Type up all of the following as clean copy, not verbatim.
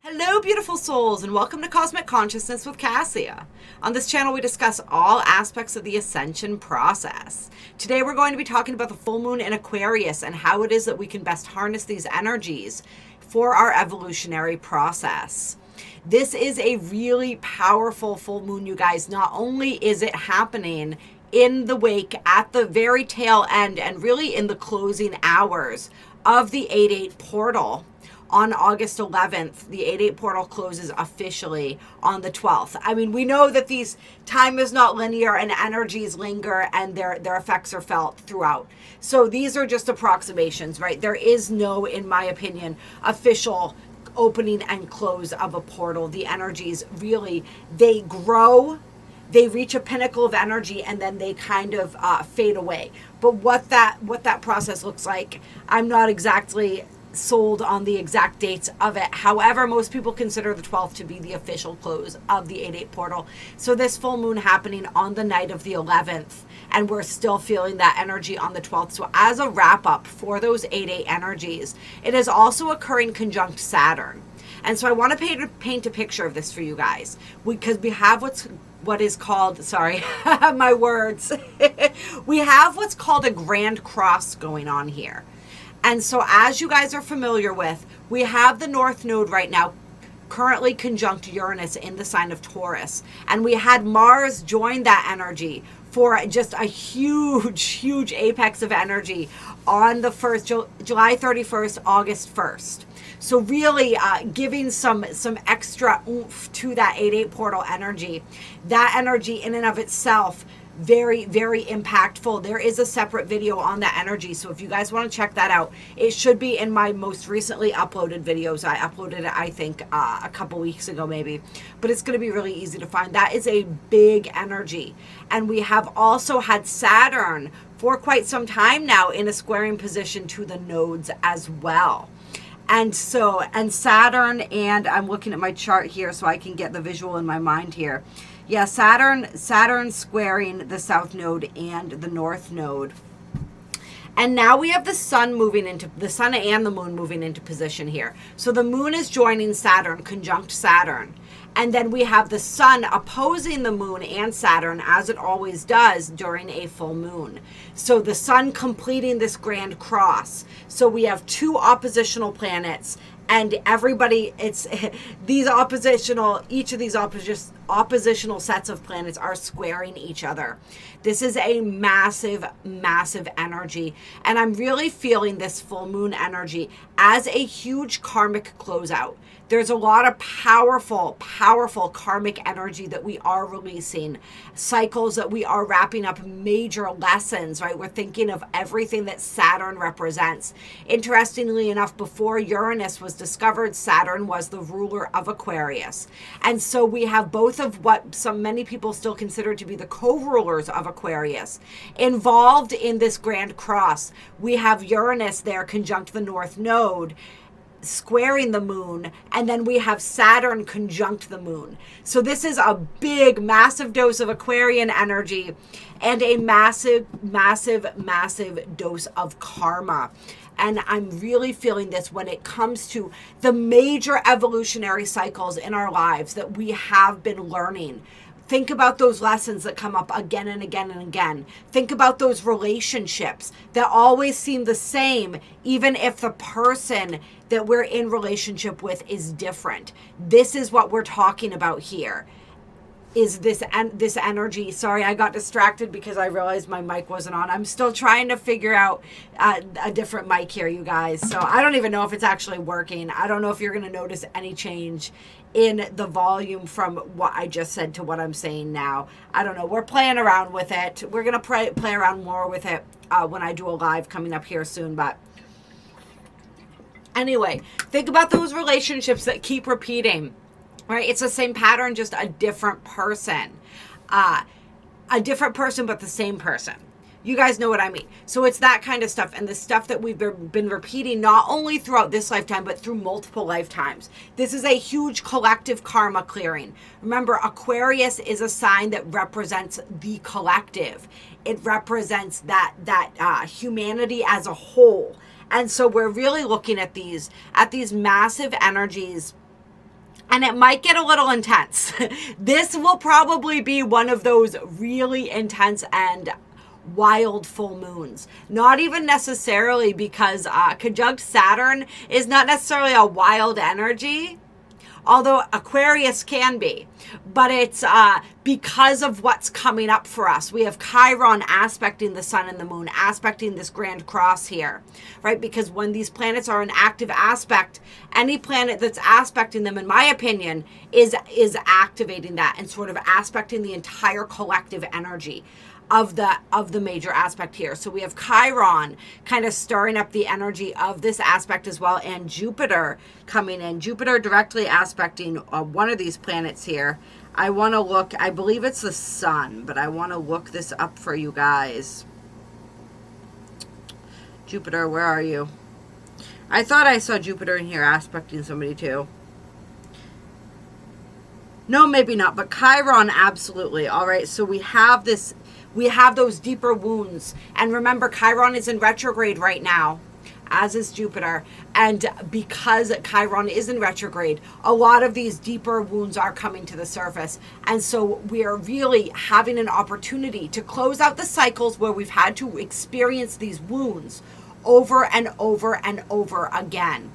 Hello, beautiful souls, and welcome to Cosmic Consciousness with Kassia. On this channel, we discuss all aspects of the ascension process. Today, we're going to be talking about the full moon in Aquarius and how it is that we can best harness these energies for our evolutionary process. This is a really powerful full moon, you guys. Not only is it happening in the wake at the very tail end and really in the closing hours of the 8-8 portal, on August 11th, the 8-8 portal closes officially on the 12th. I mean, we know that time is not linear and energies linger and their effects are felt throughout. So these are just approximations, right? There is no, in my opinion, official opening and close of a portal. The energies really, they grow, they reach a pinnacle of energy, and then they kind of fade away. But what that process looks like, I'm not exactly sold on the exact dates of it. However, most people consider the 12th to be the official close of the 8-8 portal. So this full moon happening on the night of the 11th, and we're still feeling that energy on the 12th. So as a wrap up for those 8-8 energies, it is also occurring conjunct Saturn. And so I want to paint a picture of this for you guys, because we have what is called, sorry, my words, we have what's called a grand cross going on here. And so as you guys are familiar with, we have the North Node right now currently conjunct Uranus in the sign of Taurus. And we had Mars join that energy for just a huge apex of energy on the July 31st, August 1st. So really giving some extra oomph to that 8-8 portal energy. That energy in and of itself, very impactful. There is a separate video on that energy, so if you guys want to check that out, it should be in my most recently uploaded videos. I uploaded it, I think, a couple weeks ago maybe, but it's going to be really easy to find. That is a big energy. And we have also had Saturn for quite some time now in a squaring position to the nodes as well. And Saturn, and I'm looking at my chart here so I can get the visual in my mind here. Yeah, Saturn squaring the South Node and the North Node. And now we have the sun and the moon moving into position here. So the moon is joining Saturn, conjunct Saturn. And then we have the sun opposing the moon and Saturn, as it always does during a full moon. So the sun completing this grand cross. So we have two oppositional planets, and everybody, it's each of these oppositional sets of planets are squaring each other. This is a massive energy, and I'm really feeling this full moon energy as a huge karmic closeout. There's a lot of powerful karmic energy that we are releasing, cycles that we are wrapping up, major lessons, right? We're thinking of everything that Saturn represents. Interestingly enough, before Uranus was discovered, Saturn was the ruler of Aquarius. And so we have both of what many people still consider to be the co-rulers of Aquarius involved in this grand cross. We have Uranus there conjunct the North Node, squaring the moon, and then we have Saturn conjunct the moon. So this is a big, massive dose of Aquarian energy and a massive dose of karma. And I'm really feeling this when it comes to the major evolutionary cycles in our lives that we have been learning. Think about those lessons that come up again and again and again. Think about those relationships that always seem the same, even if the person that we're in relationship with is different. This is what we're talking about here, is this energy. Sorry, I got distracted because I realized my mic wasn't on. I'm still trying to figure out a different mic here, you guys. So I don't even know if it's actually working. I don't know if you're going to notice any change in the volume from what I just said to what I'm saying now. I don't know. We're playing around with it. We're going to play around more with it when I do a live coming up here soon. But anyway, think about those relationships that keep repeating, right? It's the same pattern, just a different person. A different person, but the same person. You guys know what I mean. So it's that kind of stuff, and the stuff that we've been repeating not only throughout this lifetime, but through multiple lifetimes. This is a huge collective karma clearing. Remember, Aquarius is a sign that represents the collective. It represents that humanity as a whole. And so we're really looking at these massive energies And it might get a little intense. This will probably be one of those really intense and wild full moons. Not even necessarily because conjunct Saturn is not necessarily a wild energy, although Aquarius can be. But it's because of what's coming up for us. We have Chiron aspecting the sun and the moon, aspecting this grand cross here, right? Because when these planets are in active aspect, any planet that's aspecting them, in my opinion, is activating that and sort of aspecting the entire collective energy of the major aspect here. So we have Chiron kind of stirring up the energy of this aspect as well, and Jupiter coming in. Jupiter directly aspecting one of these planets here. I want to look, I believe it's the sun, but I want to look this up for you guys. Jupiter, where are you? I thought I saw Jupiter in here aspecting somebody too. No, maybe not, but Chiron, absolutely. All right, so we have this, we have those deeper wounds. And remember, Chiron is in retrograde right now, as is Jupiter. And because Chiron is in retrograde, a lot of these deeper wounds are coming to the surface. And so we are really having an opportunity to close out the cycles where we've had to experience these wounds over and over and over again.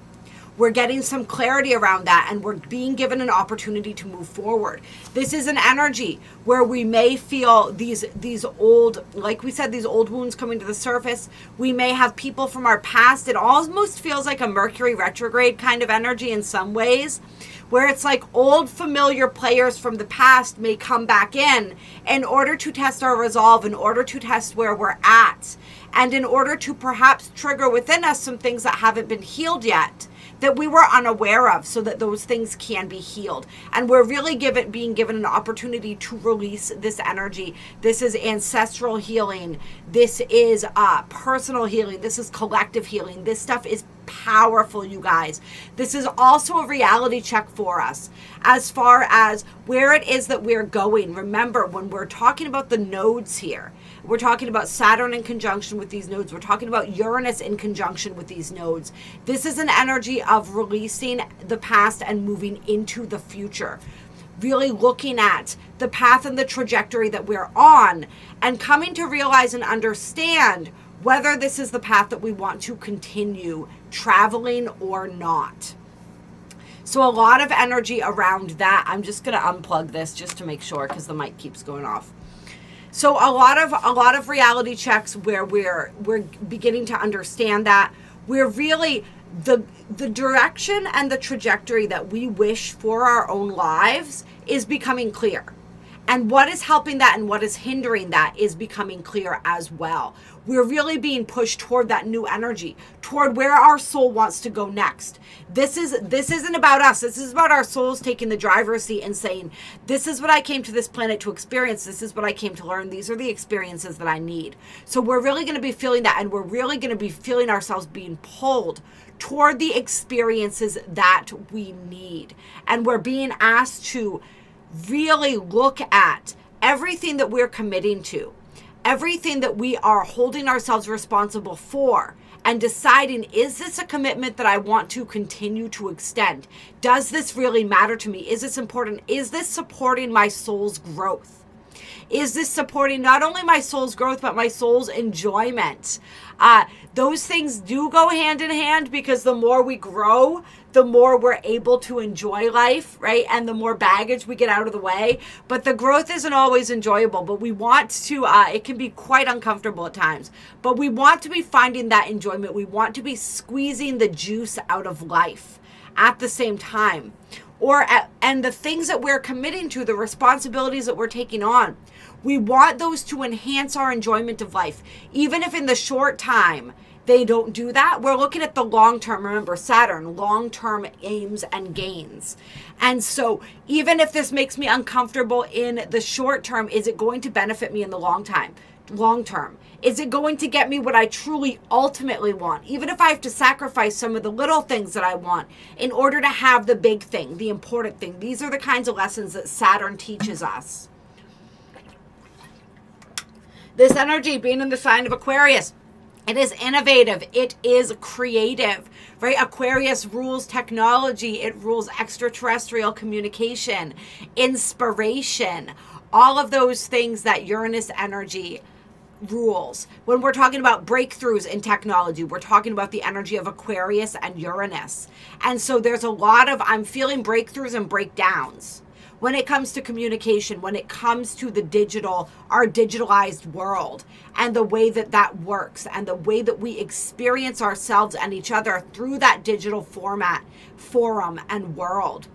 We're getting some clarity around that, and we're being given an opportunity to move forward. This is an energy where we may feel these old, like we said, these old wounds coming to the surface. We may have people from our past. It almost feels like a Mercury retrograde kind of energy in some ways, where it's like old familiar players from the past may come back in order to test our resolve, in order to test where we're at, and in order to perhaps trigger within us some things that haven't been healed yet, that we were unaware of, so that those things can be healed. And we're really being given an opportunity to release this energy. This is ancestral healing. This is personal healing. This is collective healing. This stuff is powerful, you guys. This is also a reality check for us as far as where it is that we're going. Remember, when we're talking about the nodes here, we're talking about Saturn in conjunction with these nodes. We're talking about Uranus in conjunction with these nodes. This is an energy of releasing the past and moving into the future. Really looking at the path and the trajectory that we're on and coming to realize and understand whether this is the path that we want to continue traveling or not. So a lot of energy around that. I'm just going to unplug this just to make sure, because the mic keeps going off. So a lot of reality checks where we're beginning to understand that we're really the direction and the trajectory that we wish for our own lives is becoming clear. And what is helping that and what is hindering that is becoming clear as well. We're really being pushed toward that new energy, toward where our soul wants to go next. This isn't about us. This is about our souls taking the driver's seat and saying, this is what I came to this planet to experience. This is what I came to learn. These are the experiences that I need. So we're really going to be feeling that, and we're really going to be feeling ourselves being pulled toward the experiences that we need. And we're being asked to really look at everything that we're committing to, everything that we are holding ourselves responsible for, and deciding, is this a commitment that I want to continue to extend? Does this really matter to me? Is this important? Is this supporting my soul's growth? Is this supporting not only my soul's growth, but my soul's enjoyment? Those things do go hand in hand, because the more we grow, the more we're able to enjoy life, right? And the more baggage we get out of the way. But the growth isn't always enjoyable, but we want to, it can be quite uncomfortable at times, but we want to be finding that enjoyment. We want to be squeezing the juice out of life at the same time. And the things that we're committing to, the responsibilities that we're taking on, we want those to enhance our enjoyment of life. Even if in the short time they don't do that, we're looking at the long term. Remember, Saturn, long-term aims and gains. And so even if this makes me uncomfortable in the short term, is it going to benefit me in the long term? Is it going to get me what I truly ultimately want? Even if I have to sacrifice some of the little things that I want in order to have the big thing, the important thing. These are the kinds of lessons that Saturn teaches us. This energy being in the sign of Aquarius, It is innovative. It is creative, right? Aquarius rules technology. It rules extraterrestrial communication, inspiration, all of those things that Uranus energy rules. When we're talking about breakthroughs in technology, we're talking about the energy of Aquarius and Uranus. And so there's a lot of, I'm feeling breakthroughs and breakdowns when it comes to communication, when it comes to the digital, our digitalized world, and the way that that works, and the way that we experience ourselves and each other through that digital format, forum, and world.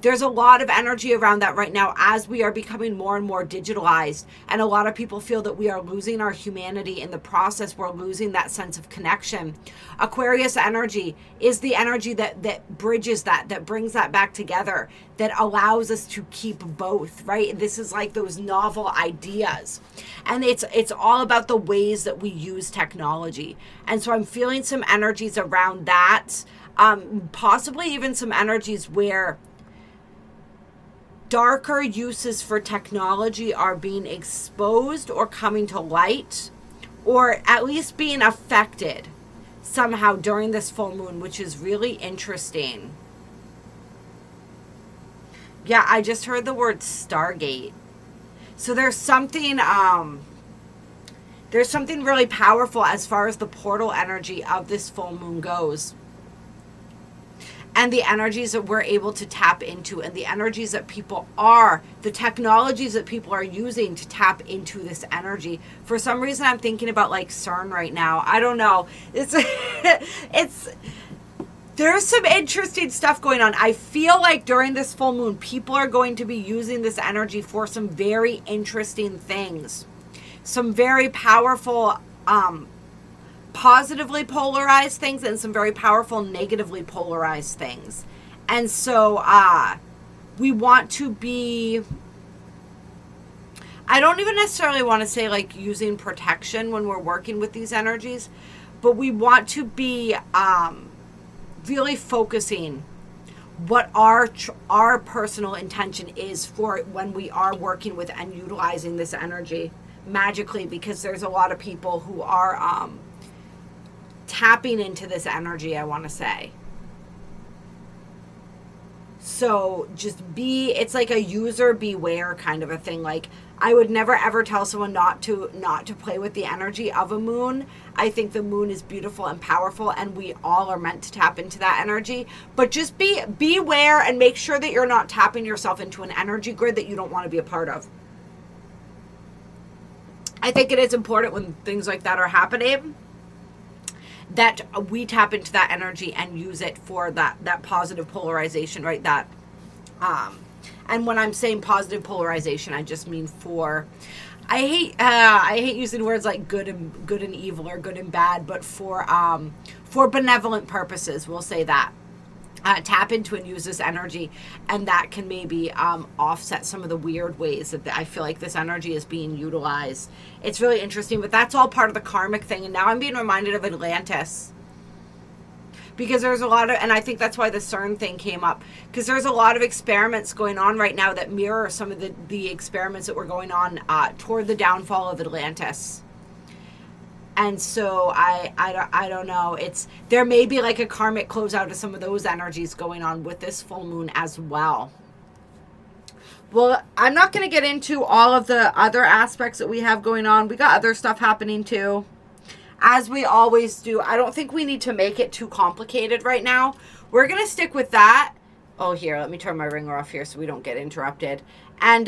There's a lot of energy around that right now as we are becoming more and more digitalized. And a lot of people feel that we are losing our humanity in the process. We're losing that sense of connection. Aquarius energy is the energy that bridges that brings that back together, that allows us to keep both, right? This is like those novel ideas. And it's all about the ways that we use technology. And so I'm feeling some energies around that, possibly even some energies where darker uses for technology are being exposed or coming to light, or at least being affected somehow during this full moon, which is really interesting. Yeah, I just heard the word Stargate. So there's something really powerful as far as the portal energy of this full moon goes. And the energies that we're able to tap into, and the energies that people are, the technologies that people are using to tap into this energy. For some reason, I'm thinking about like CERN right now. I don't know. There's some interesting stuff going on. I feel like during this full moon, people are going to be using this energy for some very interesting things. Some very powerful, positively polarized things, and some very powerful negatively polarized things. And so we want to be, I don't even necessarily want to say like using protection when we're working with these energies, but we want to be really focusing what our personal intention is for when we are working with and utilizing this energy magically, because there's a lot of people who are tapping into this energy, I want to say. So just it's like a user beware kind of a thing. Like, I would never ever tell someone not to play with the energy of a moon. I think the moon is beautiful and powerful, and we all are meant to tap into that energy. But just beware and make sure that you're not tapping yourself into an energy grid that you don't want to be a part of. I think it is important when things like that are happening that we tap into that energy and use it for that positive polarization, right? That, and when I'm saying positive polarization, I just mean for, I hate using words like good and evil or good and bad, but for benevolent purposes, we'll say that. Tap into and use this energy, and that can maybe offset some of the weird ways that I feel like this energy is being utilized. It's really interesting, but that's all part of the karmic thing. And now I'm being reminded of Atlantis, because there's a lot of, and I think that's why the CERN thing came up, because there's a lot of experiments going on right now that mirror some of the experiments that were going on toward the downfall of Atlantis. And so I don't know. There may be like a karmic closeout of some of those energies going on with this full moon as well. Well, I'm not going to get into all of the other aspects that we have going on. We got other stuff happening too, as we always do. I don't think we need to make it too complicated right now. We're going to stick with that. Oh, here, let me turn my ringer off here so we don't get interrupted. And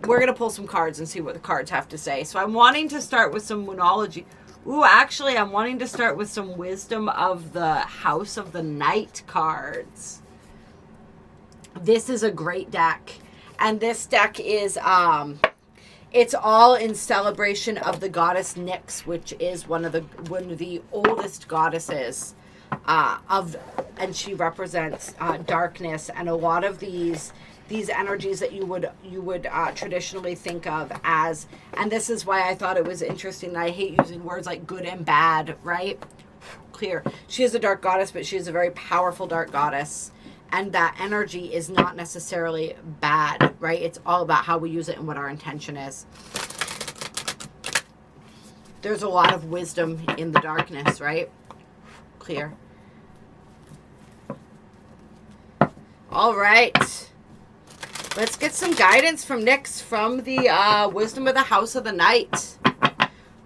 we're going to pull some cards and see what the cards have to say. So I'm wanting to start with some moonology. Ooh, actually, I'm wanting to start with some Wisdom of the House of the Night cards. This is a great deck. And this deck is, it's all in celebration of the goddess Nyx, which is one of the oldest goddesses and she represents darkness, and a lot of these energies that you would traditionally think of as, and this is why I thought it was interesting that I hate using words like good and bad, right? Clear. She is a dark goddess, but she is a very powerful dark goddess, and that energy is not necessarily bad, right? It's all about how we use it and what our intention is. There's a lot of wisdom in the darkness, right? Clear. All right. Let's get some guidance from Nyx from the Wisdom of the House of the Night.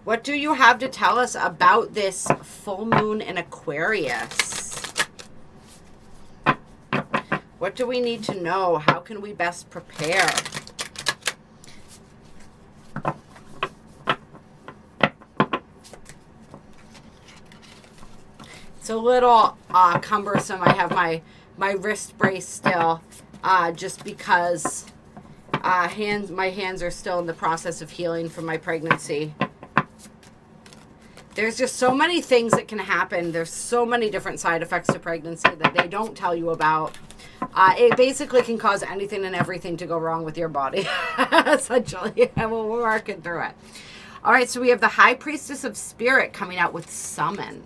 What do you have to tell us about this full moon in Aquarius? What do we need to know? How can we best prepare? It's a little cumbersome. I have my wrist brace still, just because my hands are still in the process of healing from my pregnancy. There's just so many things that can happen. There's so many different side effects to pregnancy that they don't tell you about. It basically can cause anything and everything to go wrong with your body, essentially. And we're working through it. All right, so we have the High Priestess of Spirit coming out with Summon.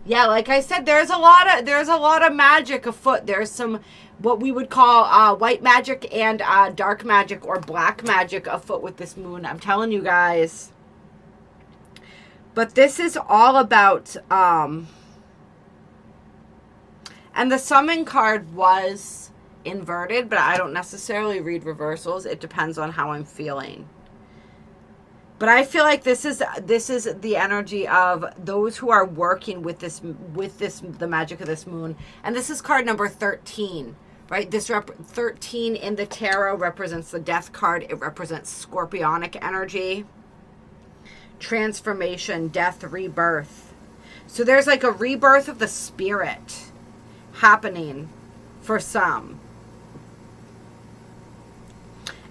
Yeah, like I said, there's a lot of magic afoot. There's some what we would call white magic and dark magic or black magic afoot with this moon. I'm telling you guys. But this is all about and the Summon card was inverted, but I don't necessarily read reversals. It depends on how I'm feeling. But I feel like this is the energy of those who are working with the magic of this moon. And this is card number 13, right? 13 in the tarot represents the Death card. It represents scorpionic energy, transformation, death, rebirth. So there's like a rebirth of the spirit happening for some.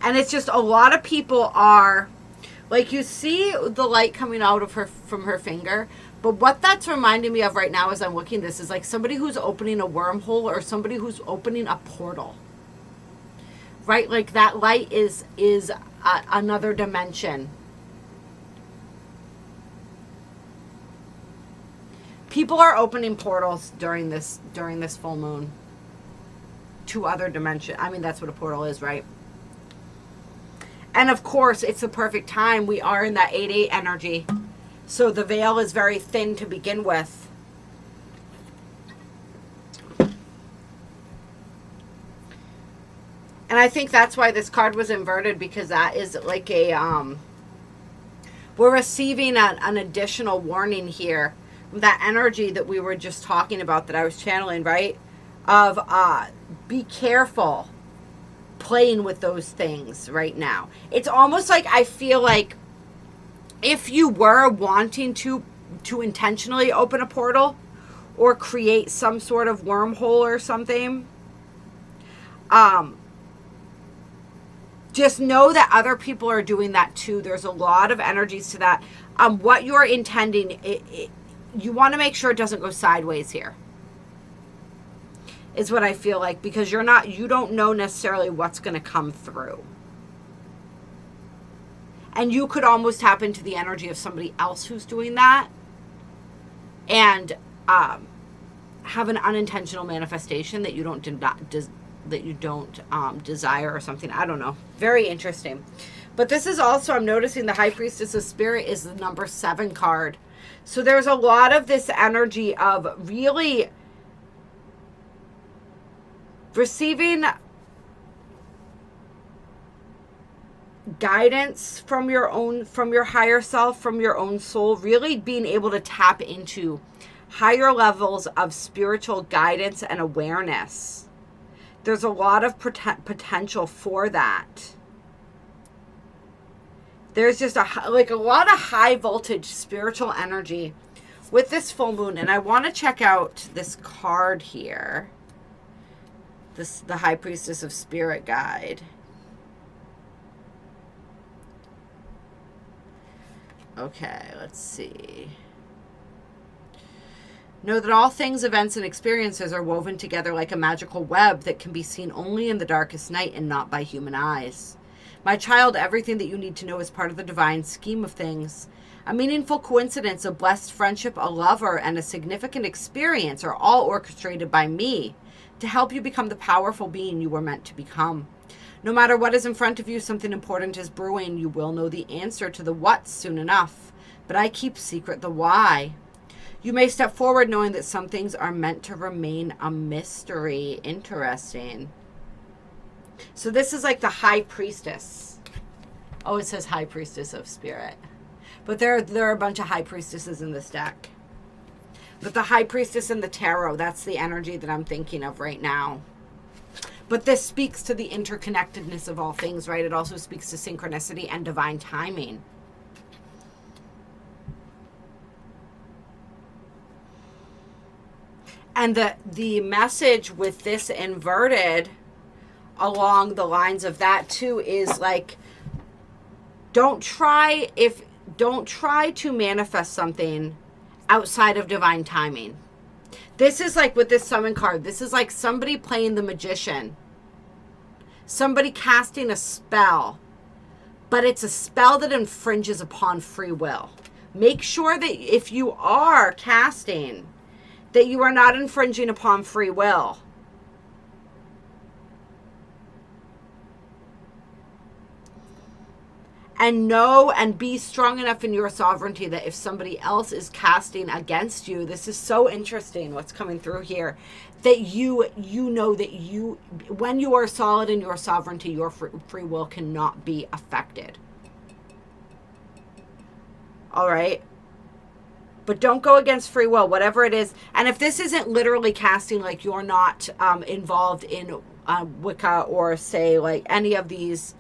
And it's just a lot of people are... Like, you see the light coming out of her from her finger, but what that's reminding me of right now as I'm looking at this is like somebody who's opening a wormhole or somebody who's opening a portal. Right? Like that light is another dimension. People are opening portals during this full moon to other dimensions. I mean, that's what a portal is, right? And of course, it's the perfect time. We are in that 8-8 energy. So the veil is very thin to begin with. And I think that's why this card was inverted, because that is like a... we're receiving an additional warning here. That energy that we were just talking about that I was channeling, right? Of be careful playing with those things right now. It's almost like I feel like if you were wanting to intentionally open a portal or create some sort of wormhole or something, just know that other people are doing that too. There's a lot of energies to that. What you're intending, you want to make sure it doesn't go sideways here. Is what I feel like, because you don't know necessarily what's going to come through. And you could almost tap into the energy of somebody else who's doing that and have an unintentional manifestation that you don't desire or something. I don't know. Very interesting. But this is also, I'm noticing the High Priestess of Spirit is the number 7 card. So there's a lot of this energy of really receiving guidance from your higher self, from your own soul, really being able to tap into higher levels of spiritual guidance and awareness. There's a lot of potential for that. There's just a lot of high voltage spiritual energy with this full moon. And I want to check out this card here. The High Priestess of Spirit guide. Okay, let's see. Know that all things, events, and experiences are woven together like a magical web that can be seen only in the darkest night and not by human eyes. My child, everything that you need to know is part of the divine scheme of things. A meaningful coincidence, a blessed friendship, a lover, and a significant experience are all orchestrated by me to help you become the powerful being you were meant to become. No matter what is in front of you, something important is brewing. You will know the answer to the what soon enough. But I keep secret the why. You may step forward knowing that some things are meant to remain a mystery. Interesting. So this is like the High Priestess. Oh, it says High Priestess of Spirit. But there are a bunch of High Priestesses in this deck. But the High Priestess in the Tarot, that's the energy that I'm thinking of right now. But this speaks to the interconnectedness of all things, right? It also speaks to synchronicity and divine timing. And the message with this inverted along the lines of that too is like, don't try to manifest something outside of divine timing. This is like with this summon card, this is like somebody playing the magician. Somebody casting a spell, but it's a spell that infringes upon free will. Make sure that if you are casting, that you are not infringing upon free will. And know and be strong enough in your sovereignty that if somebody else is casting against you, this is so interesting what's coming through here, that you know that when you are solid in your sovereignty, your free will cannot be affected. All right? But don't go against free will, whatever it is. And if this isn't literally casting, like you're not involved in Wicca or say like any of these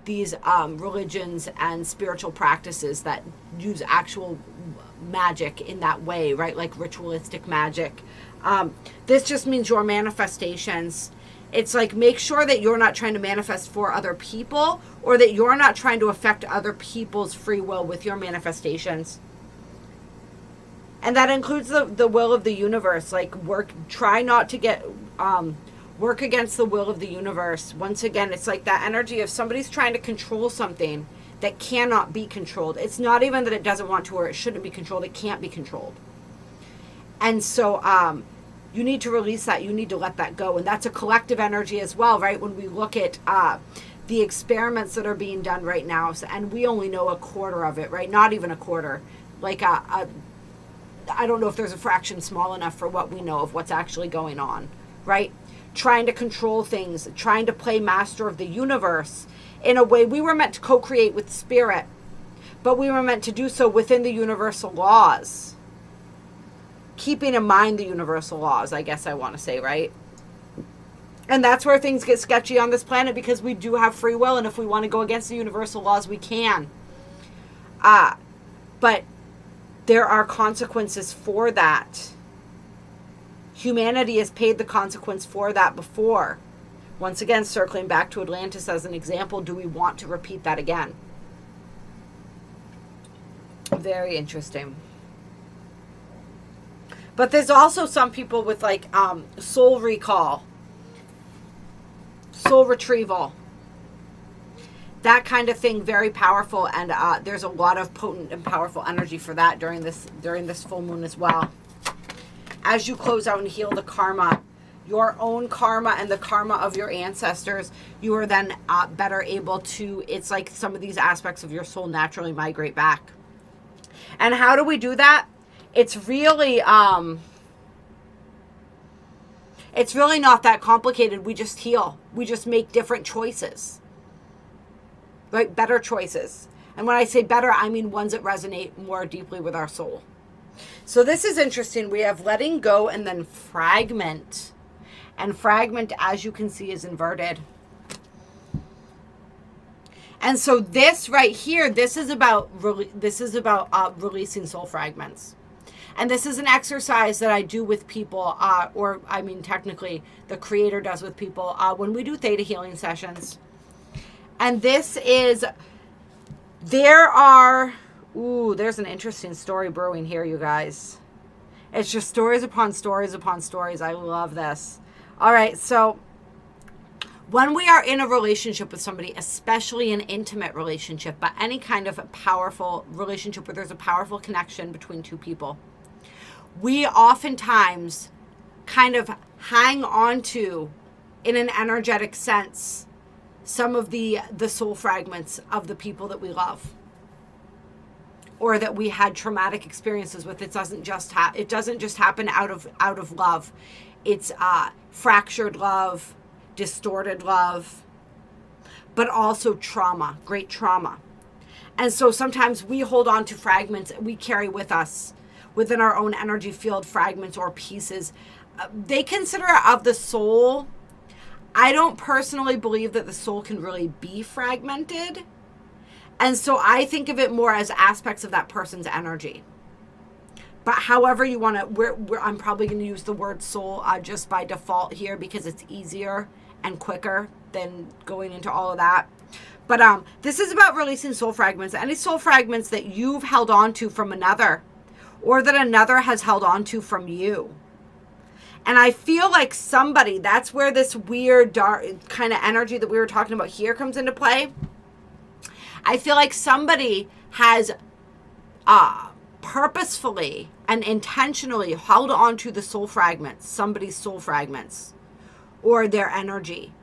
religions and spiritual practices that use actual magic in that way, right? Like ritualistic magic. This just means your manifestations. It's like, make sure that you're not trying to manifest for other people, or that you're not trying to affect other people's free will with your manifestations. And that includes the will of the universe. Like try not to get, work against the will of the universe. Once again, it's like that energy of somebody's trying to control something that cannot be controlled. It's not even that it doesn't want to or it shouldn't be controlled. It can't be controlled. And so you need to release that. You need to let that go. And that's a collective energy as well, right? When we look at the experiments that are being done right now, and we only know a quarter of it, right? Not even a quarter. Like I don't know if there's a fraction small enough for what we know of what's actually going on, right? Trying to control things, trying to play master of the universe in a way we were meant to co-create with spirit, but we were meant to do so within the universal laws. Keeping in mind the universal laws, I guess I want to say, right? And that's where things get sketchy on this planet, because we do have free will, and if we want to go against the universal laws, we can. But there are consequences for that. Humanity has paid the consequence for that before. Once again, circling back to Atlantis as an example, do we want to repeat that again? Very interesting. But there's also some people with like soul recall, soul retrieval, that kind of thing, very powerful. And there's a lot of potent and powerful energy for that during this full moon as well. As you close out and heal the karma, your own karma and the karma of your ancestors, you are then better able to, it's like some of these aspects of your soul naturally migrate back. And how do we do that? It's really not that complicated. We just heal. We just make different choices. Right? Better choices. And when I say better, I mean ones that resonate more deeply with our soul. So this is interesting. We have letting go and then fragment. And fragment, as you can see, is inverted. And so this right here, this is about releasing soul fragments. And this is an exercise that I do with people, technically the creator does with people when we do theta healing sessions. And this is, there's an interesting story brewing here, you guys. It's just stories upon stories upon stories. I love this. All right, so when we are in a relationship with somebody, especially an intimate relationship, but any kind of powerful relationship where there's a powerful connection between two people, we oftentimes kind of hang on to, in an energetic sense, some of the soul fragments of the people that we love, or that we had traumatic experiences with. It doesn't just happen out of love. It's fractured love, distorted love, but also trauma, great trauma. And so sometimes we hold on to fragments we carry with us within our own energy field, fragments or pieces. They consider it of the soul. I don't personally believe that the soul can really be fragmented. And so I think of it more as aspects of that person's energy. But however you want to, I'm probably going to use the word soul just by default here because it's easier and quicker than going into all of that. But this is about releasing soul fragments. Any soul fragments that you've held on to from another, or that another has held on to from you. And I feel like somebody, that's where this weird dark kind of energy that we were talking about here comes into play. I feel like somebody has purposefully and intentionally held on to the soul fragments, somebody's soul fragments, or their energy.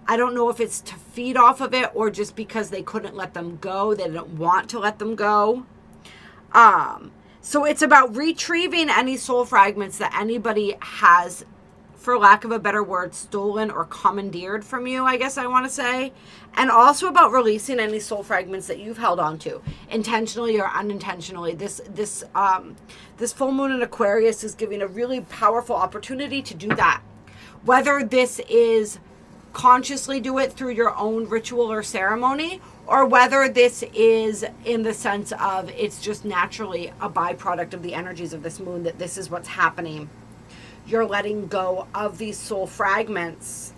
I don't know if it's to feed off of it or just because they couldn't let them go. They didn't want to let them go. So it's about retrieving any soul fragments that anybody has, for lack of a better word, stolen or commandeered from you, I guess I want to say. And also about releasing any soul fragments that you've held on to, intentionally or unintentionally. This full moon in Aquarius is giving a really powerful opportunity to do that. Whether this is consciously do it through your own ritual or ceremony, or whether this is in the sense of it's just naturally a byproduct of the energies of this moon, that this is what's happening. You're letting go of these soul fragments,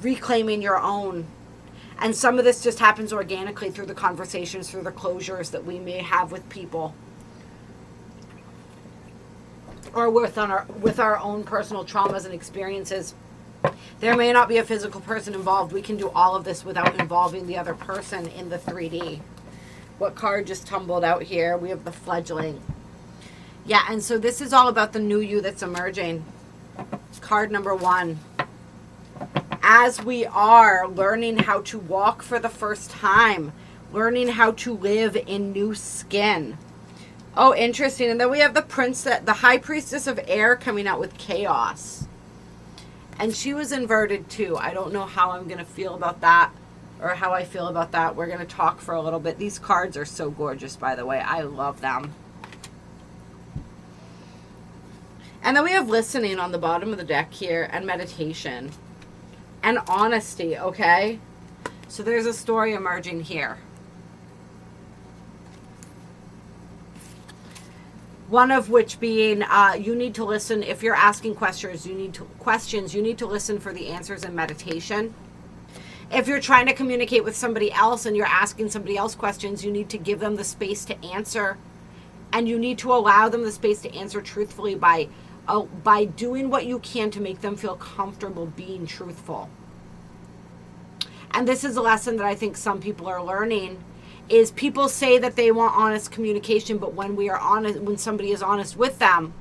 reclaiming your own. And some of this just happens organically through the conversations, through the closures that we may have with people, or with our own personal traumas and experiences. There may not be a physical person involved. We can do all of this without involving the other person in the 3D. What card just tumbled out here? We have the Fledgling. Yeah, and so this is all about the new you that's emerging. Card number 1. As we are learning how to walk for the first time, learning how to live in new skin. Oh, interesting. And then we have the High Priestess of Air coming out with Chaos. And she was inverted too. I don't know how I'm going to feel about that, or how I feel about that. We're going to talk for a little bit. These cards are so gorgeous, by the way. I love them. And then we have listening on the bottom of the deck here, and meditation, and honesty, okay? So there's a story emerging here. One of which being, you need to listen. If you're asking questions, you need to listen for the answers in meditation. If you're trying to communicate with somebody else and you're asking somebody else questions, you need to give them the space to answer. And you need to allow them the space to answer truthfully by doing what you can to make them feel comfortable being truthful. And this is a lesson that I think some people are learning, is people say that they want honest communication, but when somebody is honest with them,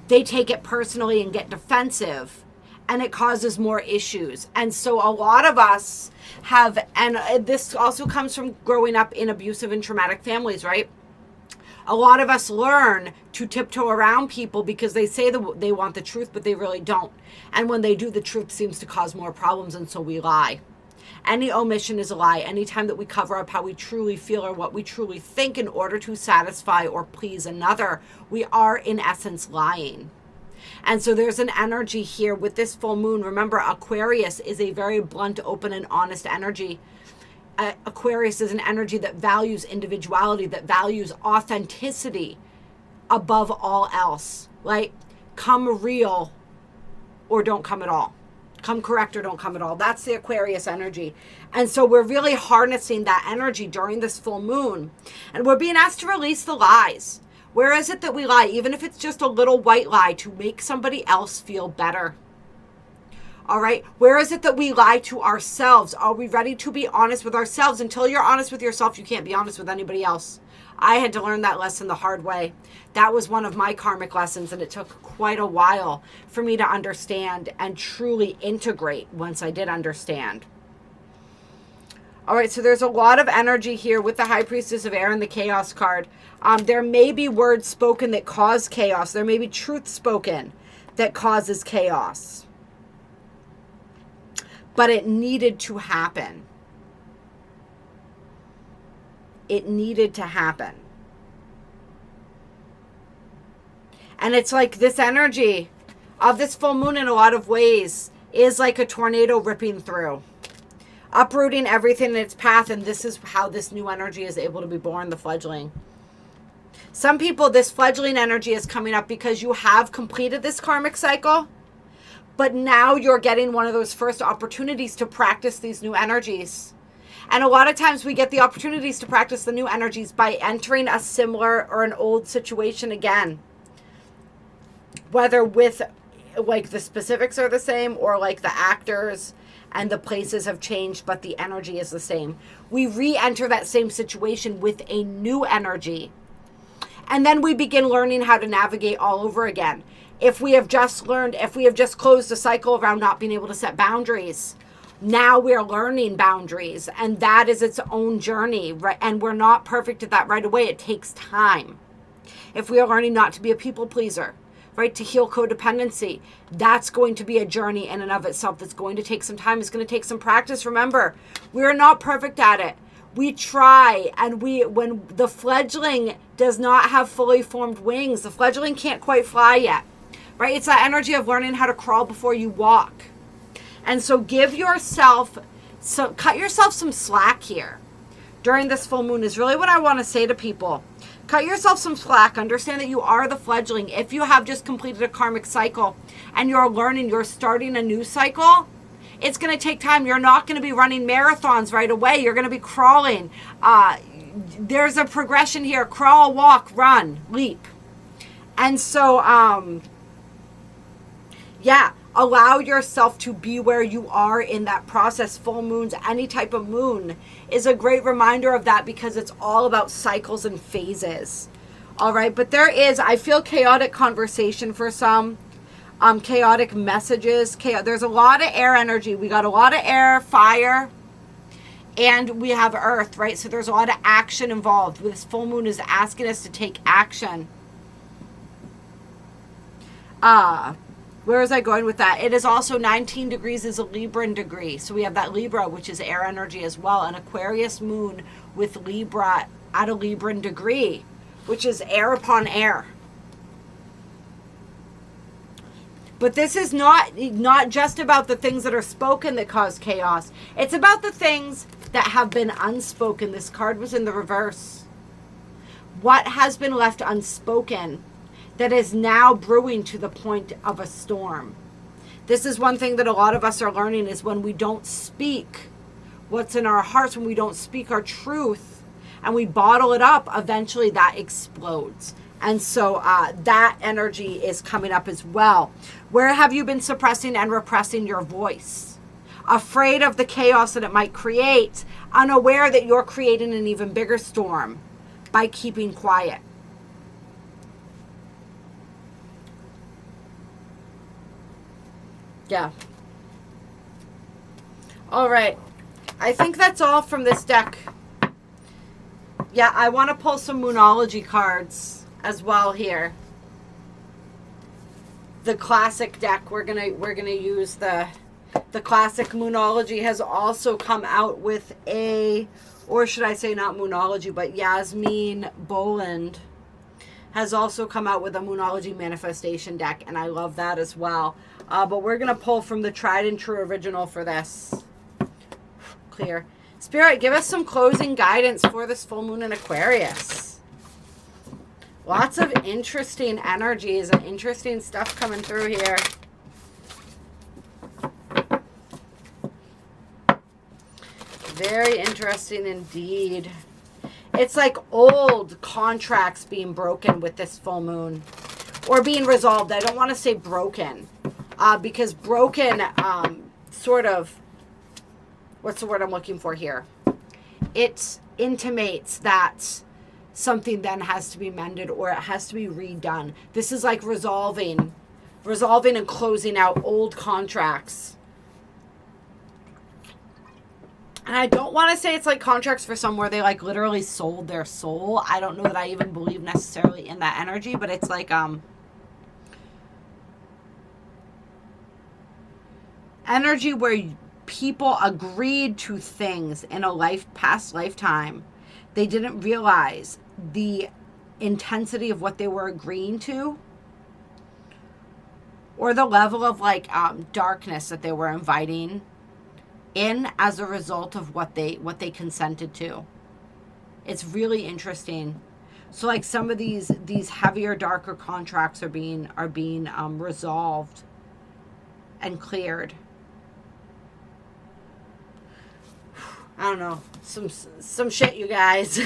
they take it personally and get defensive, and it causes more issues. And so a lot of us have, and this also comes from growing up in abusive and traumatic families, right? A lot of us learn to tiptoe around people because they say they want the truth, but they really don't. And when they do, the truth seems to cause more problems, and so we lie. Any omission is a lie. Anytime that we cover up how we truly feel or what we truly think in order to satisfy or please another, we are in essence lying. And so there's an energy here with this full moon. Remember, Aquarius is a very blunt, open, and honest energy. Aquarius is an energy that values individuality, that values authenticity above all else. Like, come real or don't come at all. Come correct or don't come at all. That's the Aquarius energy. And so we're really harnessing that energy during this full moon. And we're being asked to release the lies. Where is it that we lie, even if it's just a little white lie, to make somebody else feel better? All right. Where is it that we lie to ourselves? Are we ready to be honest with ourselves? Until you're honest with yourself, you can't be honest with anybody else. I had to learn that lesson the hard way. That was one of my karmic lessons, and it took quite a while for me to understand and truly integrate once I did understand. All right, so there's a lot of energy here with the High Priestess of Air and the Chaos card. There may be words spoken that cause chaos. There may be truth spoken that causes chaos. But it needed to happen. It needed to happen. And it's like this energy of this full moon in a lot of ways is like a tornado ripping through, uprooting everything in its path. And this is how this new energy is able to be born, the fledgling. Some people, this fledgling energy is coming up because you have completed this karmic cycle, but now you're getting one of those first opportunities to practice these new energies. And a lot of times we get the opportunities to practice the new energies by entering a similar or an old situation again. Whether with, like, the specifics are the same, or like the actors and the places have changed, but the energy is the same. We re-enter that same situation with a new energy. And then we begin learning how to navigate all over again. If we have just closed a cycle around not being able to set boundaries, now we're learning boundaries, and that is its own journey, right? And we're not perfect at that right away. It takes time. If we are learning not to be a people pleaser, right, to heal codependency, that's going to be a journey in and of itself that's going to take some time. It's going to take some practice. Remember, we're not perfect at it. We try, and when the fledgling does not have fully formed wings, the fledgling can't quite fly yet, right? It's that energy of learning how to crawl before you walk. And so cut yourself some slack here during this full moon is really what I want to say to people. Cut yourself some slack. Understand that you are the fledgling. If you have just completed a karmic cycle and you're learning, you're starting a new cycle, it's going to take time. You're not going to be running marathons right away. You're going to be crawling. There's a progression here. Crawl, walk, run, leap. And so, allow yourself to be where you are in that process. Full moons, any type of moon, is a great reminder of that because it's all about cycles and phases. All right, but I feel chaotic conversation for some. Chaotic messages. There's a lot of air energy. We got a lot of air, fire, and we have earth, right? So there's a lot of action involved. This full moon is asking us to take action. Where was I going with that? It is also 19 degrees is a Libran degree. So we have that Libra, which is air energy as well. An Aquarius moon with Libra at a Libran degree, which is air upon air. But this is not just about the things that are spoken that cause chaos. It's about the things that have been unspoken. This card was in the reverse. What has been left unspoken that is now brewing to the point of a storm. This is one thing that a lot of us are learning is when we don't speak what's in our hearts, when we don't speak our truth and we bottle it up, eventually that explodes. And so that energy is coming up as well. Where have you been suppressing and repressing your voice? Afraid of the chaos that it might create, unaware that you're creating an even bigger storm by keeping quiet. Yeah. All right. I think that's all from this deck. Yeah, I want to pull some Moonology cards as well here. The classic deck, we're gonna use the classic Moonology has also come out with or should I say not Moonology, but Yasmin Boland has also come out with a Moonology manifestation deck, and I love that as well. But we're gonna pull from the tried and true original for this. Clear. Spirit, give us some closing guidance for this full moon in Aquarius. Lots of interesting energies and interesting stuff coming through here. Very interesting indeed. It's like old contracts being broken with this full moon. Or being resolved. I don't want to say broken. Because broken sort of... What's the word I'm looking for here? It intimates that something then has to be mended or it has to be redone. This is like resolving and closing out old contracts. And I don't want to say it's like contracts for some where they like literally sold their soul. I don't know that I even believe necessarily in that energy, but it's like energy where people agreed to things in a past lifetime. They didn't realize the intensity of what they were agreeing to, or the level of like darkness that they were inviting in as a result of what they consented to. It's really interesting. So like some of these heavier, darker contracts are being resolved and cleared. I don't know, some shit, you guys.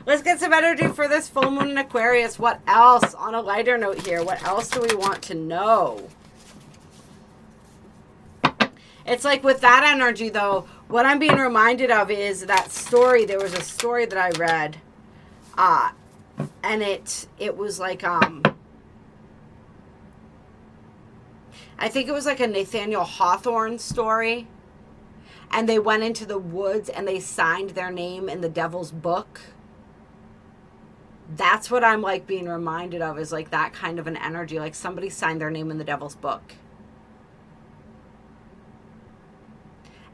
Let's get some energy for this full moon in Aquarius. What else? On a lighter note here, what else do we want to know? It's like with that energy, though, what I'm being reminded of is that story. There was a story that I read, and it was like I think it was like a Nathaniel Hawthorne story. And they went into the woods and they signed their name in the devil's book. That's what I'm like being reminded of, is like that kind of an energy. Like somebody signed their name in the devil's book.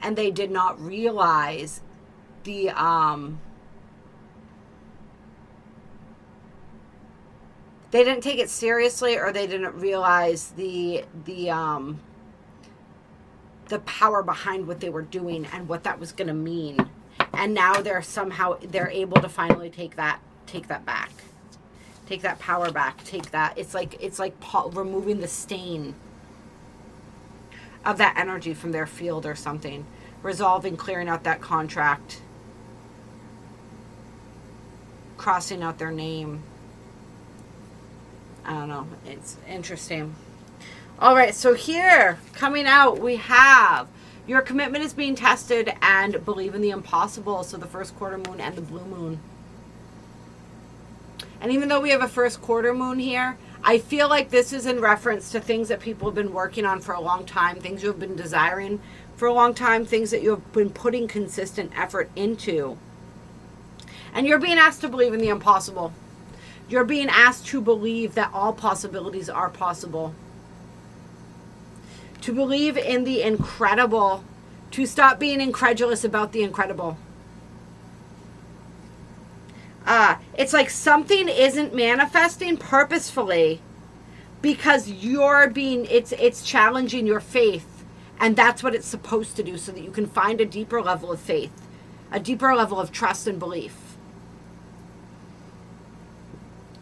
And they did not realize the they didn't take it seriously, or they didn't realize the power behind what they were doing and what that was going to mean. And now they're able to finally take that back, take that power back, take that. It's like removing the stain of that energy from their field or something, resolving, clearing out that contract, crossing out their name. I don't know. It's interesting. All right, so here, coming out, we have your commitment is being tested and believe in the impossible. So the first quarter moon and the blue moon. And even though we have a first quarter moon here, I feel like this is in reference to things that people have been working on for a long time, things you have been desiring for a long time, things that you have been putting consistent effort into. And you're being asked to believe in the impossible. You're being asked to believe that all possibilities are possible. To believe in the incredible, to stop being incredulous about the incredible. It's like something isn't manifesting purposefully because it's challenging your faith, and that's what it's supposed to do, so that you can find a deeper level of faith, a deeper level of trust and belief.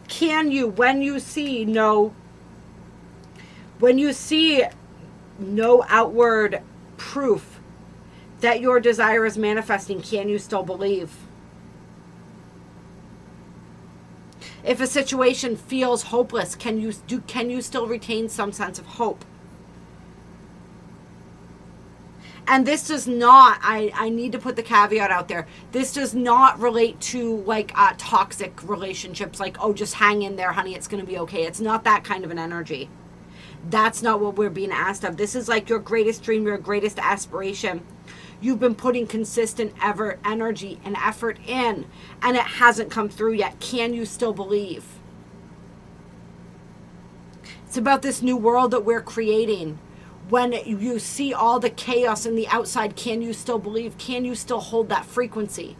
Can you, when you see no outward proof that your desire is manifesting, can you still believe? If a situation feels hopeless, can you still retain some sense of hope? And this does not, I need to put the caveat out there, this does not relate to like toxic relationships, like, oh, just hang in there, honey, it's going to be okay. It's not that kind of an energy. That's not what we're being asked of. This is like your greatest dream, your greatest aspiration. You've been putting consistent energy and effort in, and it hasn't come through yet. Can you still believe? It's about this new world that we're creating. When you see all the chaos in the outside, can you still believe? Can you still hold that frequency?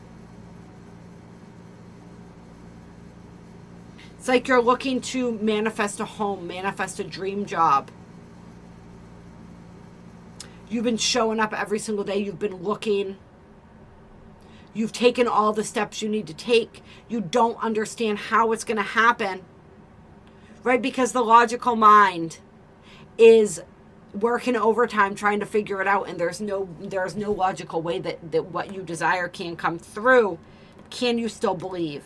It's like you're looking to manifest a home, manifest a dream job. You've been showing up every single day. You've been looking. You've taken all the steps you need to take. You don't understand how it's going to happen, right? Because the logical mind is working overtime trying to figure it out, and there's no logical way that what you desire can come through. Can you still believe?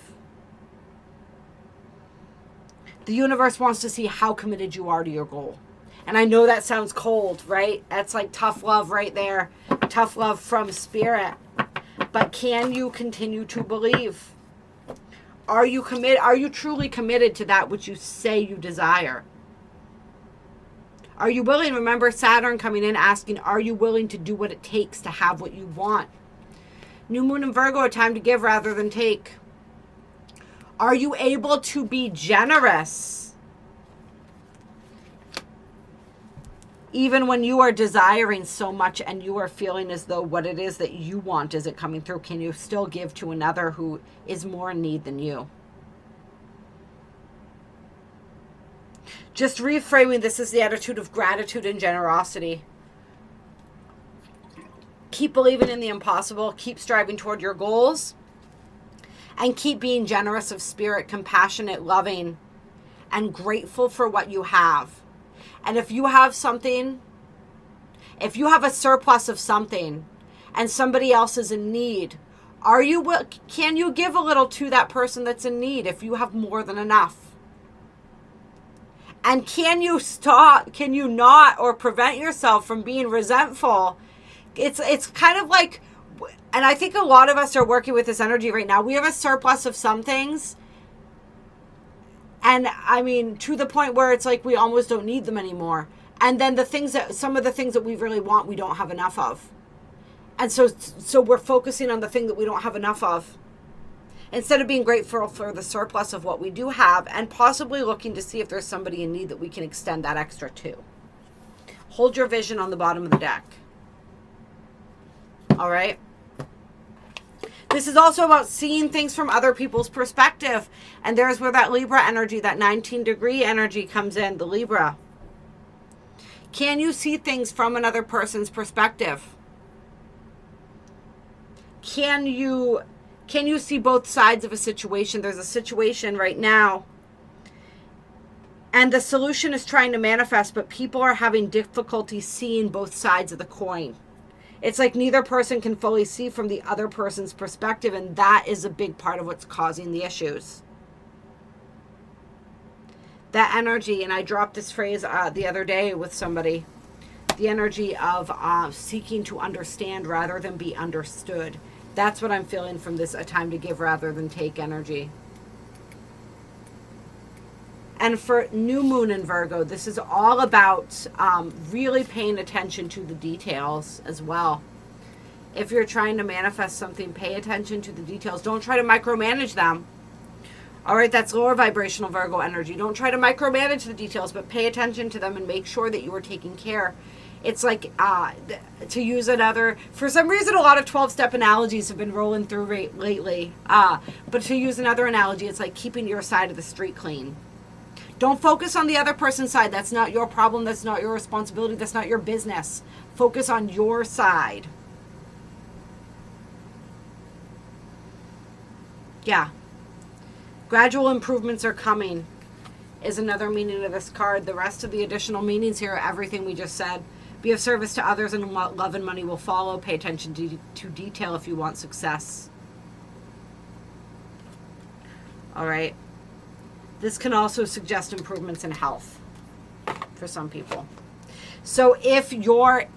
The universe wants to see how committed you are to your goal. And I know that sounds cold, right? That's like tough love right there. Tough love from spirit. But can you continue to believe? Are you committed? Are you truly committed to that which you say you desire? Are you willing? Remember Saturn coming in asking, are you willing to do what it takes to have what you want? New moon in Virgo, a time to give rather than take. Are you able to be generous even when you are desiring so much and you are feeling as though what it is that you want isn't coming through? Can you still give to another who is more in need than you? Just reframing, this is the attitude of gratitude and generosity. Keep believing in the impossible. Keep striving toward your goals. And keep being generous of spirit, compassionate, loving, and grateful for what you have. And if you have something, if you have a surplus of something and somebody else is in need, can you give a little to that person that's in need if you have more than enough? And can you not or prevent yourself from being resentful? It's kind of like, and I think a lot of us are working with this energy right now. We have a surplus of some things. And I mean, to the point where it's like we almost don't need them anymore. And then some of the things that we really want, we don't have enough of. And so we're focusing on the thing that we don't have enough of, instead of being grateful for the surplus of what we do have and possibly looking to see if there's somebody in need that we can extend that extra to. Hold your vision on the bottom of the deck. All right. This is also about seeing things from other people's perspective. And there's where that Libra energy, that 19-degree energy comes in, the Libra. Can you see things from another person's perspective? Can you see both sides of a situation? There's a situation right now, and the solution is trying to manifest, but people are having difficulty seeing both sides of the coin. It's like neither person can fully see from the other person's perspective, and that is a big part of what's causing the issues. That energy, and I dropped this phrase the other day with somebody, the energy of seeking to understand rather than be understood. That's what I'm feeling from this, a time to give rather than take energy. And for new moon in Virgo, this is all about really paying attention to the details as well. If you're trying to manifest something, pay attention to the details. Don't try to micromanage them. All right, that's lower vibrational Virgo energy. Don't try to micromanage the details, but pay attention to them and make sure that you are taking care. It's like, to use another, for some reason, a lot of 12-step analogies have been rolling through lately. But to use another analogy, it's like keeping your side of the street clean. Don't focus on the other person's side. That's not your problem. That's not your responsibility. That's not your business. Focus on your side. Yeah. Gradual improvements are coming is another meaning of this card. The rest of the additional meanings here are everything we just said. Be of service to others and love and money will follow. Pay attention to detail if you want success. All right. This can also suggest improvements in health for some people. So if your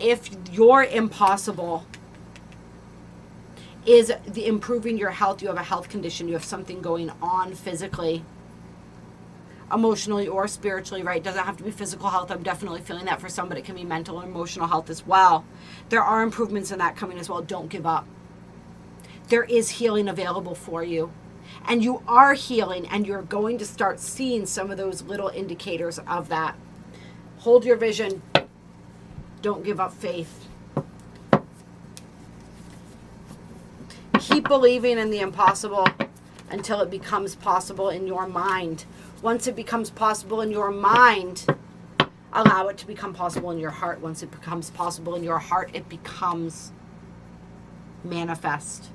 impossible is the improving your health, you have a health condition, you have something going on physically, emotionally or spiritually, right? Doesn't have to be physical health. I'm definitely feeling that for some, but it can be mental and emotional health as well. There are improvements in that coming as well. Don't give up. There is healing available for you. And you are healing, and you're going to start seeing some of those little indicators of that. Hold your vision. Don't give up faith. Keep believing in the impossible until it becomes possible in your mind. Once it becomes possible in your mind, allow it to become possible in your heart. Once it becomes possible in your heart, it becomes manifest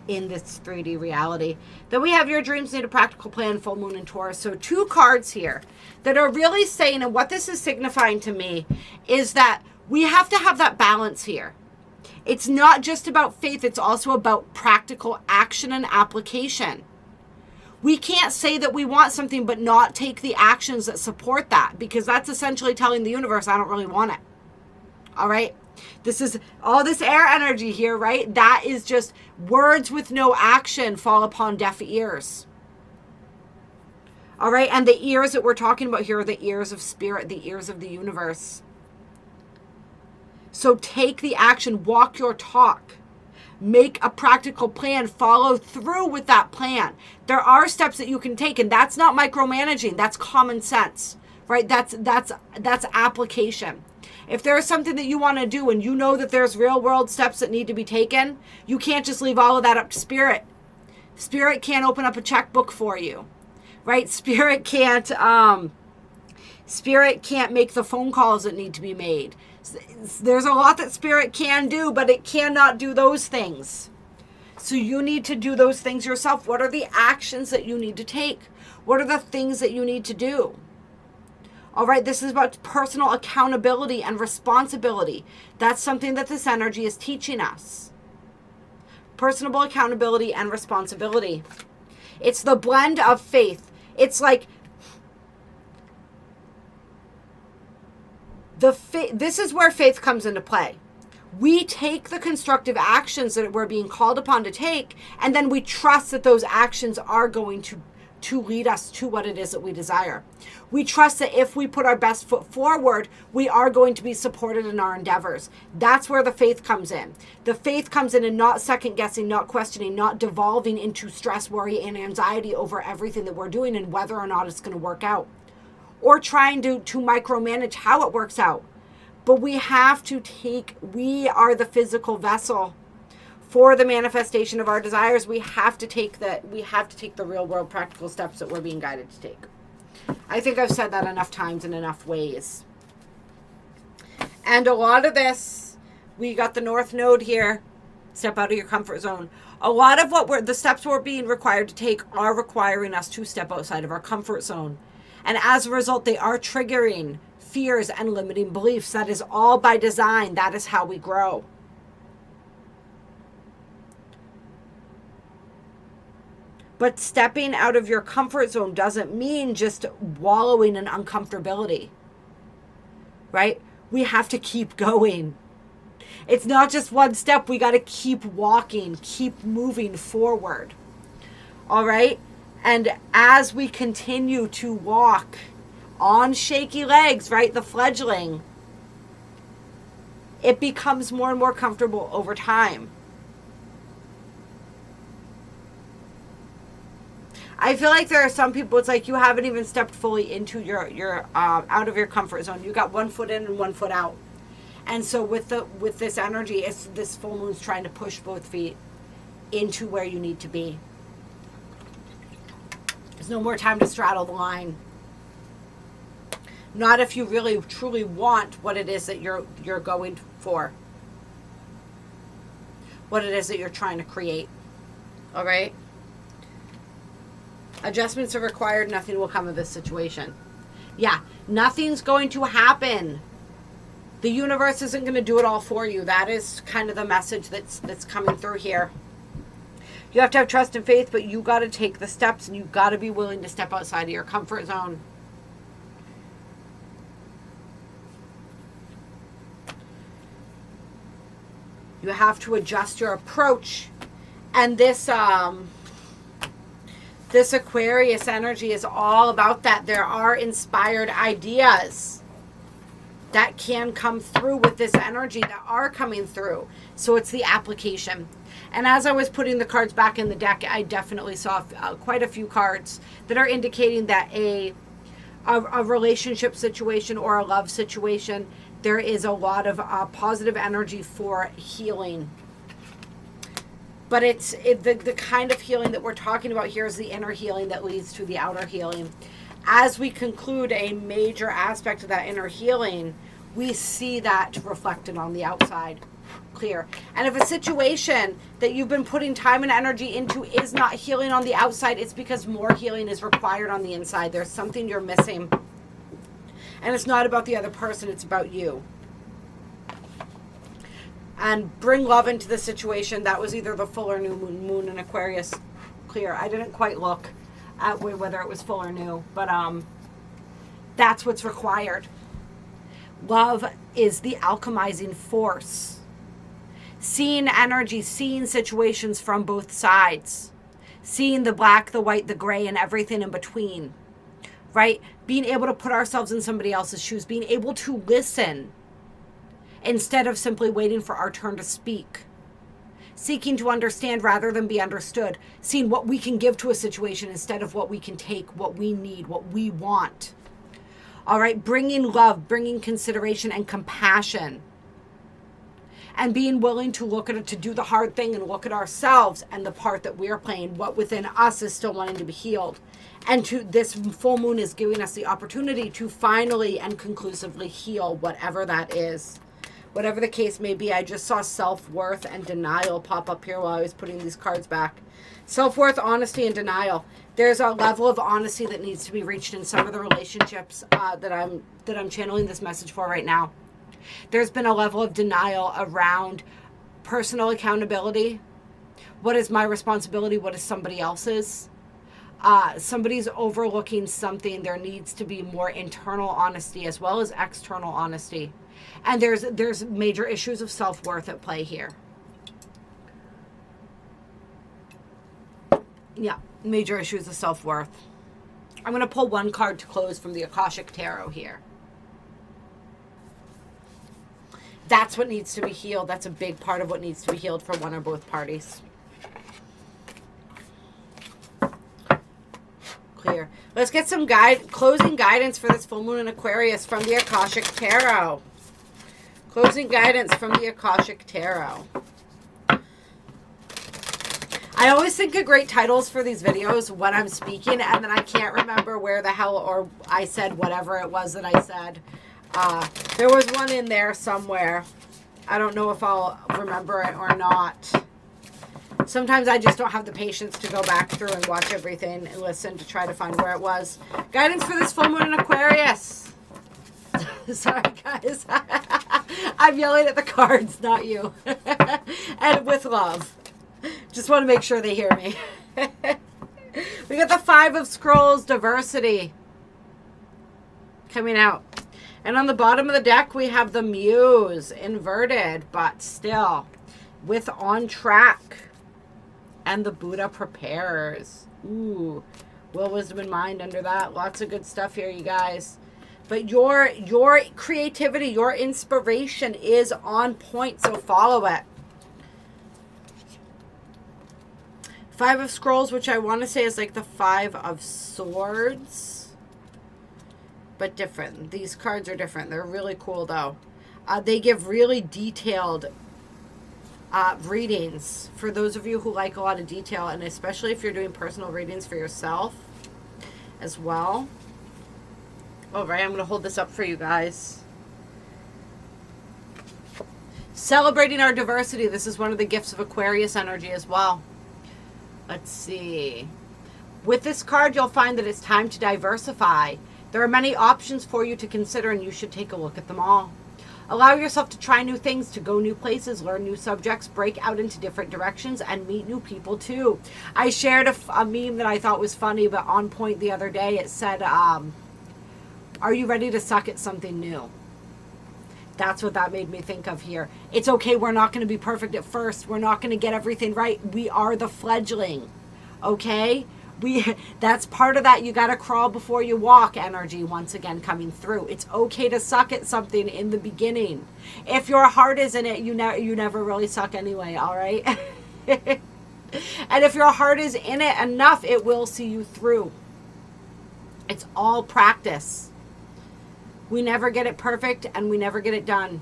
in this 3D reality. Then we have your dreams need a practical plan, full moon and Taurus. So 2 cards here that are really saying, and what this is signifying to me is that we have to have that balance here. It's not just about faith, it's also about practical action and application. We can't say that we want something but not take the actions that support that, because that's essentially telling the universe, I don't really want it. All right? This is all this air energy here, right? That is just words with no action fall upon deaf ears. All right, and the ears that we're talking about here are the ears of spirit, the ears of the universe. So take the action, walk your talk. Make a practical plan, follow through with that plan. There are steps that you can take, and that's not micromanaging, that's common sense, right? That's application. If there's something that you want to do and you know that there's real world steps that need to be taken, you can't just leave all of that up to spirit. Spirit can't open up a checkbook for you, right? Spirit can't make the phone calls that need to be made. There's a lot that spirit can do, but it cannot do those things. So you need to do those things yourself. What are the actions that you need to take? What are the things that you need to do? All right, this is about personal accountability and responsibility. That's something that this energy is teaching us. Personal accountability and responsibility. It's the blend of faith. It's like this is where faith comes into play. We take the constructive actions that we're being called upon to take, and then we trust that those actions are going to lead us to what it is that we desire. We trust that if we put our best foot forward, we are going to be supported in our endeavors. That's where the faith comes in. The faith comes in not second guessing, not questioning, not devolving into stress, worry, and anxiety over everything that we're doing and whether or not it's going to work out. Or trying to micromanage how it works out. But we are the physical vessel for the manifestation of our desires. We have to take the real world practical steps that we're being guided to take. I think I've said that enough times in enough ways. And a lot of this, we got the North Node here. Step out of your comfort zone. A lot of the steps we're being required to take are requiring us to step outside of our comfort zone. And as a result, they are triggering fears and limiting beliefs. That is all by design. That is how we grow. But stepping out of your comfort zone doesn't mean just wallowing in uncomfortability, right? We have to keep going. It's not just one step. We got to keep walking, keep moving forward. All right? And as we continue to walk on shaky legs, right, the fledgling, it becomes more and more comfortable over time. I feel like there are some people, it's like you haven't even stepped fully into your out of your comfort zone. You got one foot in and one foot out. And so with this energy, it's this full moon's trying to push both feet into where you need to be. There's no more time to straddle the line. Not if you really truly want what it is that you're going for. What it is that you're trying to create. All right? Adjustments are required. Nothing will come of this situation. Yeah, nothing's going to happen. The universe isn't going to do it all for you. That is kind of the message that's coming through here. You have to have trust and faith, but you got to take the steps and you got to be willing to step outside of your comfort zone. You have to adjust your approach. And this Aquarius energy is all about that. There are inspired ideas that can come through with this energy, that are coming through. So it's the application. And as I was putting the cards back in the deck, I definitely saw quite a few cards that are indicating that a relationship situation or a love situation, there is a lot of positive energy for healing. But the kind of healing that we're talking about here is the inner healing that leads to the outer healing. As we conclude a major aspect of that inner healing, we see that reflected on the outside. Clear. And if a situation that you've been putting time and energy into is not healing on the outside, it's because more healing is required on the inside. There's something you're missing. And it's not about the other person, it's about you. And bring love into the situation. That was either the full or new moon in Aquarius. Clear. I didn't quite look at whether it was full or new, but that's what's required. Love is the alchemizing force. Seeing energy, seeing situations from both sides. Seeing the black, the white, the gray, and everything in between. Right? Being able to put ourselves in somebody else's shoes. Being able to listen instead of simply waiting for our turn to speak. Seeking to understand rather than be understood. Seeing what we can give to a situation instead of what we can take, what we need, what we want. All right? Bringing love, bringing consideration and compassion. And being willing to look at it, to do the hard thing and look at ourselves and the part that we're playing, what within us is still wanting to be healed. And to this full moon is giving us the opportunity to finally and conclusively heal whatever that is. Whatever the case may be. I just saw self-worth and denial pop up here while I was putting these cards back. Self-worth, honesty, and denial. There's a level of honesty that needs to be reached in some of the relationships that I'm channeling this message for right now. There's been a level of denial around personal accountability. What is my responsibility? What is somebody else's? Somebody's overlooking something. There needs to be more internal honesty as well as external honesty. And there's major issues of self-worth at play here. Yeah, major issues of self-worth. I'm going to pull one card to close from the Akashic Tarot here. That's what needs to be healed. That's a big part of what needs to be healed for one or both parties. Clear. Let's get some closing guidance for this full moon in Aquarius from the Akashic Tarot. Closing guidance from the Akashic Tarot. I always think of great titles for these videos when I'm speaking, and then I can't remember where the hell or I said whatever it was that I said. There was one in there somewhere. I don't know if I'll remember it or not. Sometimes I just don't have the patience to go back through and watch everything and listen to try to find where it was. Guidance for this full moon in Aquarius. Sorry, guys. I'm yelling at the cards, not you. And with love. Just want to make sure they hear me. We got the Five of Scrolls, diversity, coming out. And on the bottom of the deck, we have the Muse, inverted, but still with on track. And the Buddha prepares. Ooh, will, wisdom, and mind under that. Lots of good stuff here, you guys. But your creativity, your inspiration is on point, so follow it. Five of Scrolls, which I want to say is like the Five of Swords. But different. These cards are different. They're really cool, though. They give really detailed readings for those of you who like a lot of detail, and especially if you're doing personal readings for yourself as well. All right, I'm going to hold this up for you guys. Celebrating our diversity. This is one of the gifts of Aquarius energy as well. Let's see. With this card, you'll find that it's time to diversify. There are many options for you to consider, and you should take a look at them all. Allow yourself to try new things, to go new places, learn new subjects, break out into different directions, and meet new people too. I shared a meme that I thought was funny, but on point the other day. It said, are you ready to suck at something new? That's what that made me think of here. It's okay, we're not going to be perfect at first. We're not going to get everything right. We are the fledgling, okay? That's part of that you got to crawl before you walk energy once again coming through. It's okay to suck at something in the beginning. If your heart is in it, you never really suck anyway, all right? And if your heart is in it enough, it will see you through. It's all practice. We never get it perfect and we never get it done.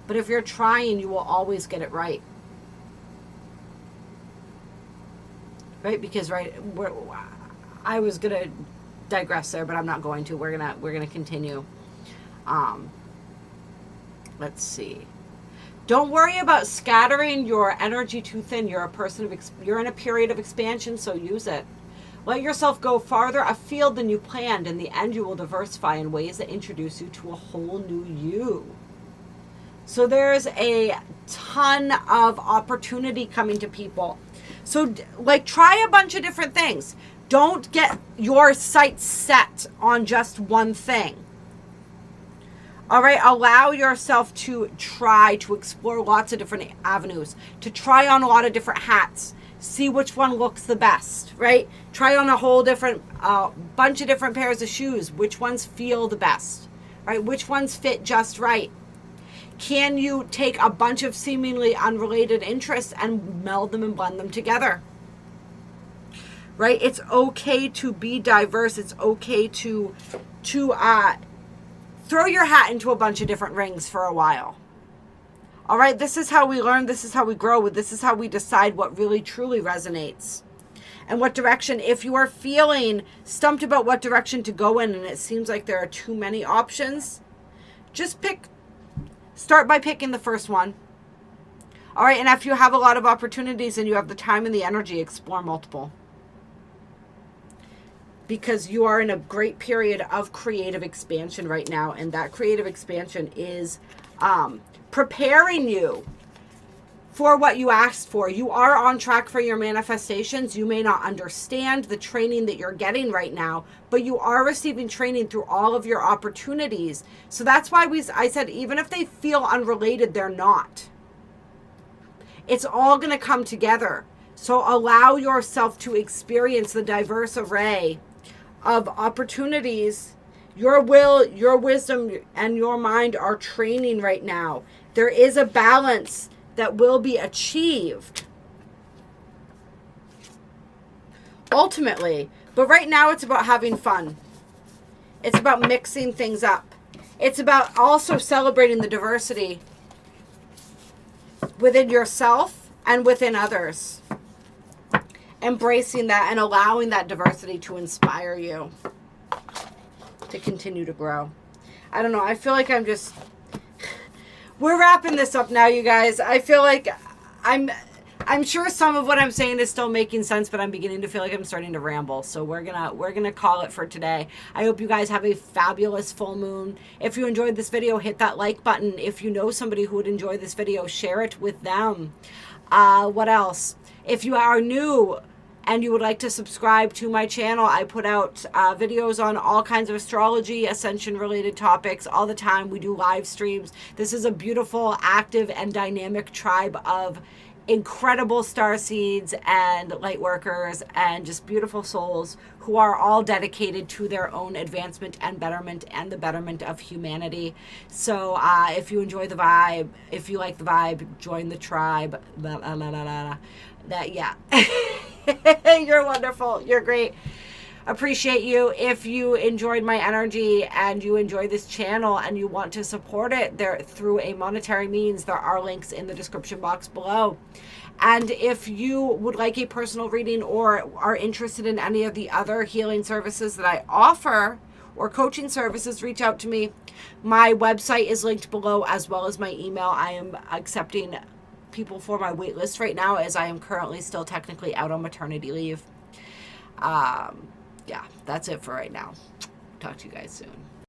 But if you're trying, you will always get it right. Right, because I was gonna digress there, but I'm not going to. We're gonna continue. Let's see. Don't worry about scattering your energy too thin. You're in a period of expansion, so use it. Let yourself go farther afield than you planned. In the end, you will diversify in ways that introduce you to a whole new you. So there's a ton of opportunity coming to people. So, like, try a bunch of different things. Don't get your sights set on just one thing. All right, allow yourself to try to explore lots of different avenues, to try on a lot of different hats, see which one looks the best, right? Try on a whole different bunch of different pairs of shoes, which ones feel the best, right? Which ones fit just right? Can you take a bunch of seemingly unrelated interests and meld them and blend them together? Right? It's okay to be diverse. It's okay to throw your hat into a bunch of different rings for a while. All right, this is how we learn. This is how we grow. This is how we decide what really truly resonates and what direction. If you are feeling stumped about what direction to go in and it seems like there are too many options, just start by picking the first one. All right, and if you have a lot of opportunities and you have the time and the energy, explore multiple. Because you are in a great period of creative expansion right now, and that creative expansion is preparing you for what you asked for. You are on track for your manifestations. You may not understand the training that you're getting right now, but you are receiving training through all of your opportunities. So that's why I said, even if they feel unrelated, they're not. It's all going to come together. So allow yourself to experience the diverse array of opportunities. Your will, your wisdom, and your mind are training right now. There is a balance that will be achieved ultimately. But right now it's about having fun. It's about mixing things up. It's about also celebrating the diversity within yourself and within others. Embracing that and allowing that diversity to inspire you to continue to grow. I don't know. I feel like we're wrapping this up now, you guys. I feel like I'm sure some of what I'm saying is still making sense, but I'm beginning to feel like I'm starting to ramble. So we're gonna call it for today. I hope you guys have a fabulous full moon. If you enjoyed this video, hit that like button. If you know somebody who would enjoy this video, share it with them. What else? If you are new and you would like to subscribe to my channel, I put out videos on all kinds of astrology, ascension related topics all the time. We do live streams. This is a beautiful, active, and dynamic tribe of incredible starseeds and light workers and just beautiful souls who are all dedicated to their own advancement and betterment and the betterment of humanity. So if you enjoy the vibe, if you like the vibe, join the tribe. La, la, la, la, la. That, yeah. You're wonderful. You're great. Appreciate you. If you enjoyed my energy and you enjoy this channel and you want to support it there through a monetary means, there are links in the description box below. And if you would like a personal reading or are interested in any of the other healing services that I offer or coaching services, reach out to me. My website is linked below as well as my email. I am accepting people for my wait list right now as I am currently still technically out on maternity leave. Yeah, that's it for right now. Talk to you guys soon.